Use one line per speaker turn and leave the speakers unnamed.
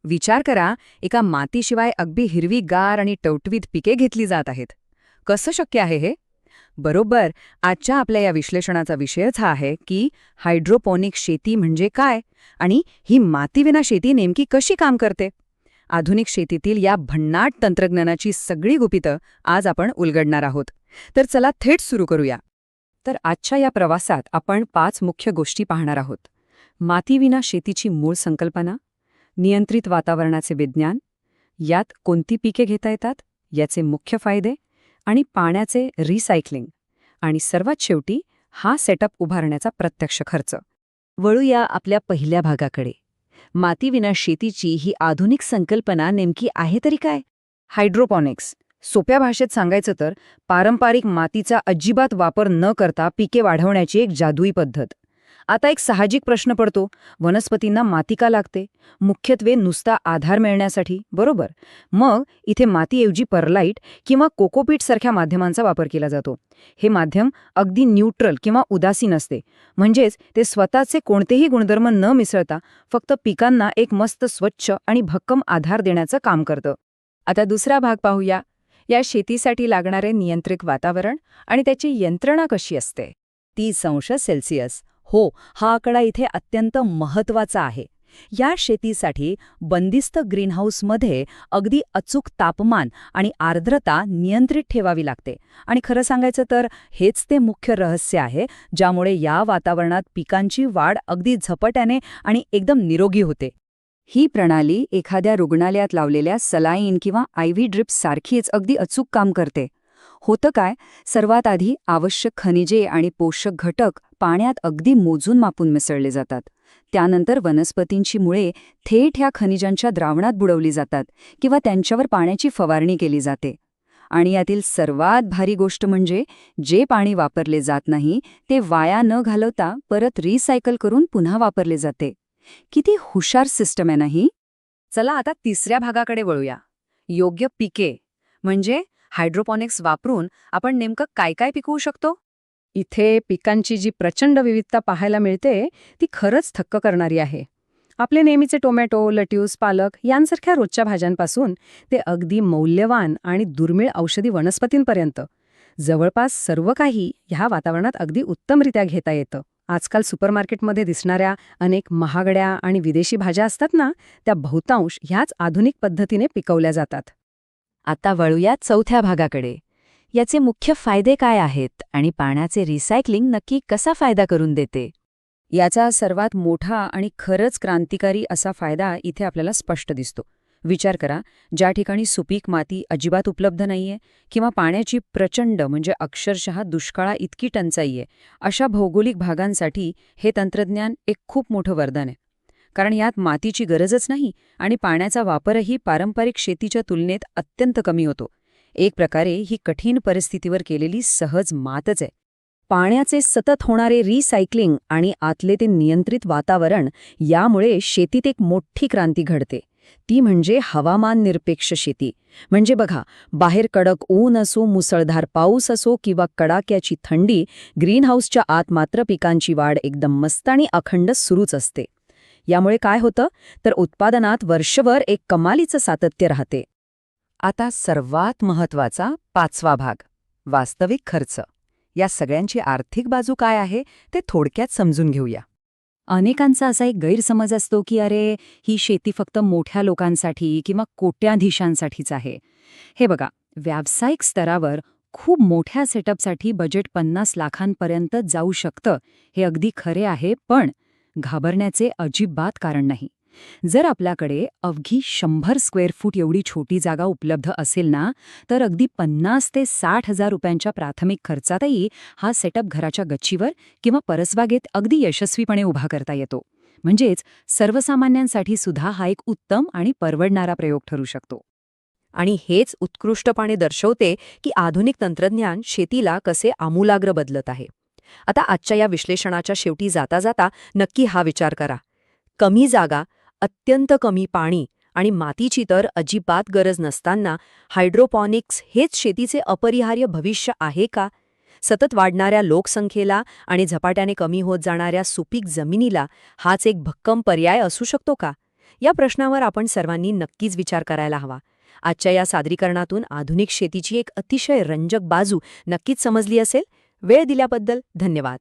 विचार करा, एका मातीशिवाय अगदी हिरवीगार आणि टवटवीत पिके घेतली जात आहेत. कसं शक्य आहे हे? बरोबर, आजच्या आपल्या या विश्लेषणाचा विषयच हा आहे की हायड्रोपोनिक शेती म्हणजे काय आणि ही मातीविना शेती नेमकी कशी काम करते. आधुनिक शेतीतील या भन्नाट तंत्रज्ञानाची सगळी गुपितं आज आपण उलगडणार आहोत. तर चला थेट सुरू करूया. तर आजच्या या प्रवासात आपण 5 मुख्य गोष्टी पाहणार आहोत. मातीविना शेतीची मूळ संकल्पना, नियंत्रित वातावरणाचे विज्ञान, यात कोणती पिके घेता येतात, याचे मुख्य फायदे आणि पाण्याचे रिसायकलिंग, आणि सर्वात शेवटी हा सेटअप उभारण्याचा प्रत्यक्ष खर्च. वळूया आपल्या पहिल्या भागाकडे. मातीविना शेतीची ही आधुनिक संकल्पना नेमकी आहे तरी काय? हायड्रोपॉनिक्स, सोप्या भाषेत सांगायचं तर पारंपरिक मातीचा अजिबात वापर न करता पिके वाढवण्याची एक जादुई पद्धत. आता एक साहजिक प्रश्न पडतो, वनस्पतींना माती का लागते? मुख्यत्वे नुसता आधार मिळण्यासाठी, बरोबर. मग इथे मातीऐवजी परलाईट किंवा कोकोपीट सारख्या माध्यमांचा वापर केला जातो. हे माध्यम अगदी न्यूट्रल किंवा उदासीन असते, म्हणजेच ते स्वतःचे कोणतेही गुणधर्म न मिसळता फक्त पिकांना एक मस्त स्वच्छ आणि भक्कम आधार देण्याचं काम करतं. आता दुसरा भाग पाहूया. या शेतीसाठी लागणारे नियंत्रित वातावरण आणि त्याची यंत्रणा कशी असते. 30°C. हो, हा आकडा इथे अत्यंत महत्त्वाचा आहे. या शेतीसाठी बंदिस्त ग्रीनहाऊसमध्ये अगदी अचूक तापमान आणि आर्द्रता नियंत्रित ठेवावी लागते. आणि खरं सांगायचं तर हेच ते मुख्य रहस्य आहे, ज्यामुळे या वातावरणात पिकांची वाढ अगदी झपाट्याने आणि एकदम निरोगी होते. ही प्रणाली एखाद्या रुग्णालयात लावलेल्या सलाईन किंवा IV ड्रिप्स सारखीच अगदी अचूक काम करते. होतं काय, सर्वात आधी आवश्यक खनिजे आणि पोषक घटक पाण्यात अगदी मोजून मापून मिसळले जातात. त्यानंतर वनस्पतींची मुळे थेट ह्या खनिजांच्या द्रावणात बुडवली जातात किंवा त्यांच्यावर पाण्याची फवारणी केली जाते. आणि यातील सर्वात भारी गोष्ट म्हणजे जे पाणी वापरले जात नाही ते वाया न घालवता परत रिसायकल करून पुन्हा वापरले जाते. किती हुशार सिस्टम आहे ना ही. चला आता तिसऱ्या भागाकडे वळूया. योग्य पिके म्हणजे हायड्रोपॉनिक्स वापरून आपण नेमकं काय काय पिकवू शकतो. इथे पिकांची जी प्रचंड विविधता पाहायला मिळते ती खरंच थक्क करणारी आहे. आपले नेहमीचे टोमॅटो, लट्यूस, पालक यांसारख्या रोजच्या भाज्यांपासून ते अगदी मौल्यवान आणि दुर्मिळ औषधी वनस्पतींपर्यंत जवळपास सर्व काही ह्या वातावरणात अगदी उत्तमरित्या घेता येतं. आजकाल सुपरमार्केटमध्ये दिसणाऱ्या अनेक महागड्या आणि विदेशी भाज्या असतात ना, त्या बहुतांश ह्याच आधुनिक पद्धतीने पिकवल्या जातात. आता वळूया चौथ्या भागाकडे. याचे मुख्य फायदे काय आहेत आणि पाण्याचे रिसायकलिंग नक्की कसा फायदा करून देते. याचा सर्वात मोठा आणि खरंच क्रांतिकारी असा फायदा इथे आपल्याला स्पष्ट दिसतो. विचार करा, ज्या ठिकाणी सुपीक माती अजिबात उपलब्ध नाहीये किंवा पाण्याची प्रचंड म्हणजे अक्षरशः दुष्काळा इतकी टंचाई आहे, अशा भौगोलिक भागांसाठी हे तंत्रज्ञान एक खूप मोठं वरदान आहे. कारण यात मातीची गरजच नाही आणि पाण्याचा वापरही पारंपरिक शेतीच्या तुलनेत अत्यंत कमी होतो. एक प्रकारे ही कठीण परिस्थितीवर केलेली सहज मातच आहे. पाण्याचे सतत होणारे रिसायकलिंग आणि आतले ते नियंत्रित वातावरण यामुळे शेतीत एक मोठी क्रांती घडते. ती म्हणजे हवामान निरपेक्ष शेती. म्हणजे बघा, बाहेर कडक ऊन असो, मुसळधार पाऊस असो किंवा कडाक्याची थंडी, ग्रीनहाऊसच्या आत मात्र पिकांची वाढ एकदम मस्त आणि अखंड सुरूच असते. यामुळे काय होतं तर उत्पादनात वर्षभर एक कमालीचं सातत्य राहते. आता सर्वात महत्त्वाचा 5वा भाग, वास्तविक खर्च. या सगळ्यांची आर्थिक बाजू काय आहे ते थोडक्यात समजून घेऊया. अनेकांचा असा एक गैरसमज असतो की अरे, ही शेती फक्त मोठ्या लोकांसाठी किंवा कोट्याधीशांसाठीच आहे. हे बघा, व्यावसायिक स्तरावर खूप मोठ्या सेटअपसाठी बजेट 50 लाखांपर्यंत जाऊ शकतं, हे अगदी खरे आहे. पण घाबरण्याचे अजिबात कारण नाही. जर आपल्याकडे अवघी 100 स्क्वेअर फूट एवढी छोटी जागा उपलब्ध असेल ना, तर अगदी 50 ते 60,000 रुपयांच्या प्राथमिक खर्चातही हा सेटअप घराच्या गच्चीवर किंवा परसबागेत अगदी यशस्वीपणे उभा करता येतो. म्हणजेच सर्वसामान्यांसाठी सुद्धा हा एक उत्तम आणि परवडणारा प्रयोग ठरू शकतो. आणि हेच उत्कृष्टपणे दर्शवते की आधुनिक तंत्रज्ञान शेतीला कसे आमूलाग्र बदलत आहे. आता आजच्या या विश्लेषणाच्या शेवटी जाता जाता नक्की हा विचार करा. कमी जागा, अत्यंत कमी पाणी आणि मातीची तर अजिबात गरज नसताना हायड्रोपॉनिक्स हेच शेतीचे अपरिहार्य भविष्य आहे का? सतत वाढणाऱ्या लोकसंख्येला आणि झपाट्याने कमी होत जाणाऱ्या सुपीक जमिनीला हाच एक भक्कम पर्याय असू शकतो का?
या प्रश्नावर आपण सर्वांनी नक्कीच विचार करायला हवा. आजच्या या सादरीकरणातून आधुनिक शेतीची एक अतिशय रंजक बाजू नक्कीच समजली असेल. वेळ दिल्याबद्दल धन्यवाद.